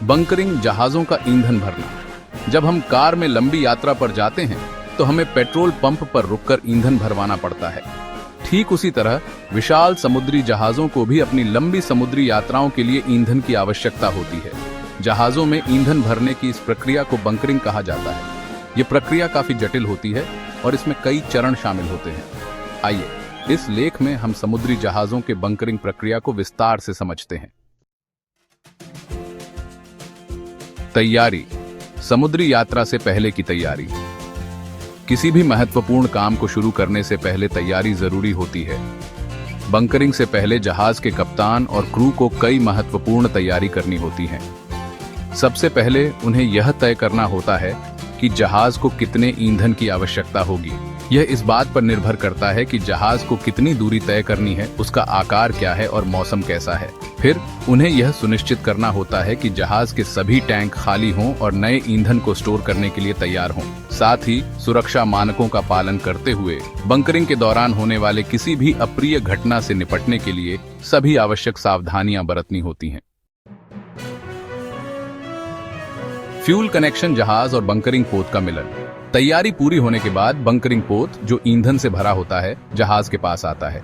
Bunkering जहाजों का ईंधन भरना। जब हम कार में लंबी यात्रा पर जाते हैं तो हमें पेट्रोल पंप पर रुककर ईंधन भरवाना पड़ता है। ठीक उसी तरह विशाल समुद्री जहाजों को भी अपनी लंबी समुद्री यात्राओं के लिए ईंधन की आवश्यकता होती है। जहाजों में ईंधन भरने की इस प्रक्रिया को बंकरिंग कहा जाता है। ये प्रक्रिया काफी जटिल होती है और इसमें कई चरण शामिल होते हैं। आइए इस लेख में हम समुद्री जहाजों के बंकरिंग प्रक्रिया को विस्तार से समझते हैं। तैयारी। समुद्री यात्रा से पहले की तैयारी। किसी भी महत्वपूर्ण काम को शुरू करने से पहले तैयारी जरूरी होती है। बंकरिंग से पहले जहाज के कप्तान और क्रू को कई महत्वपूर्ण तैयारी करनी होती है। सबसे पहले उन्हें यह तय करना होता है कि जहाज को कितने ईंधन की आवश्यकता होगी। यह इस बात पर निर्भर करता है कि जहाज को कितनी दूरी तय करनी है, उसका आकार क्या है और मौसम कैसा है। फिर उन्हें यह सुनिश्चित करना होता है कि जहाज के सभी टैंक खाली हों और नए ईंधन को स्टोर करने के लिए तैयार हों। साथ ही सुरक्षा मानकों का पालन करते हुए बंकरिंग के दौरान होने वाले किसी भी अप्रिय घटना से निपटने के लिए सभी आवश्यक सावधानियां बरतनी होती हैं। फ्यूल कनेक्शन जहाज और बंकरिंग पोत का मिलन। तैयारी पूरी होने के बाद बंकरिंग पोत, जो ईंधन से भरा होता है, जहाज के पास आता है।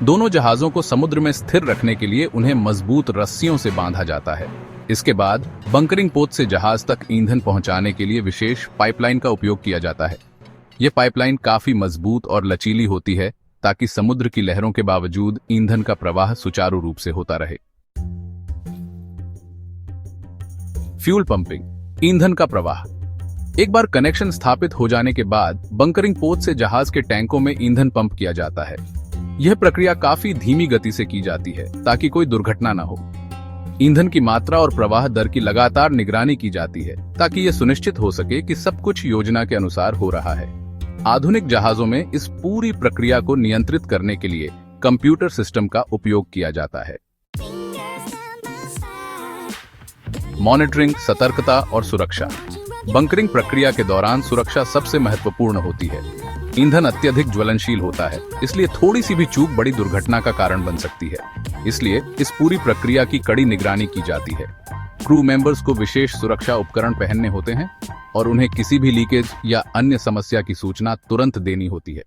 दोनों जहाजों को समुद्र में स्थिर रखने के लिए उन्हें मजबूत रस्सियों से बांधा जाता है। इसके बाद बंकरिंग पोत से जहाज तक ईंधन पहुंचाने के लिए विशेष पाइपलाइन का उपयोग किया जाता है। यह पाइपलाइन काफी मजबूत और लचीली होती है ताकि समुद्र की लहरों के बावजूद ईंधन का प्रवाह सुचारू रूप से होता रहे। फ्यूल पंपिंग, ईंधन का प्रवाह। एक बार कनेक्शन स्थापित हो जाने के बाद बंकरिंग पोत से जहाज के टैंकों में ईंधन पंप किया जाता है। यह प्रक्रिया काफी धीमी गति से की जाती है ताकि कोई दुर्घटना न हो। ईंधन की मात्रा और प्रवाह दर की लगातार निगरानी की जाती है ताकि यह सुनिश्चित हो सके कि सब कुछ योजना के अनुसार हो रहा है। आधुनिक जहाजों में इस पूरी प्रक्रिया को नियंत्रित करने के लिए कंप्यूटर सिस्टम का उपयोग किया जाता है। मॉनिटरिंग, सतर्कता और सुरक्षा। बंकरिंग प्रक्रिया के दौरान सुरक्षा सबसे महत्वपूर्ण होती है। ईंधन अत्यधिक ज्वलनशील होता है, इसलिए थोड़ी सी भी चूक बड़ी दुर्घटना का कारण बन सकती है। इसलिए इस पूरी प्रक्रिया की कड़ी निगरानी की जाती है। क्रू मेंबर्स को विशेष सुरक्षा उपकरण पहनने होते हैं और उन्हें किसी भी लीकेज या अन्य समस्या की सूचना तुरंत देनी होती है।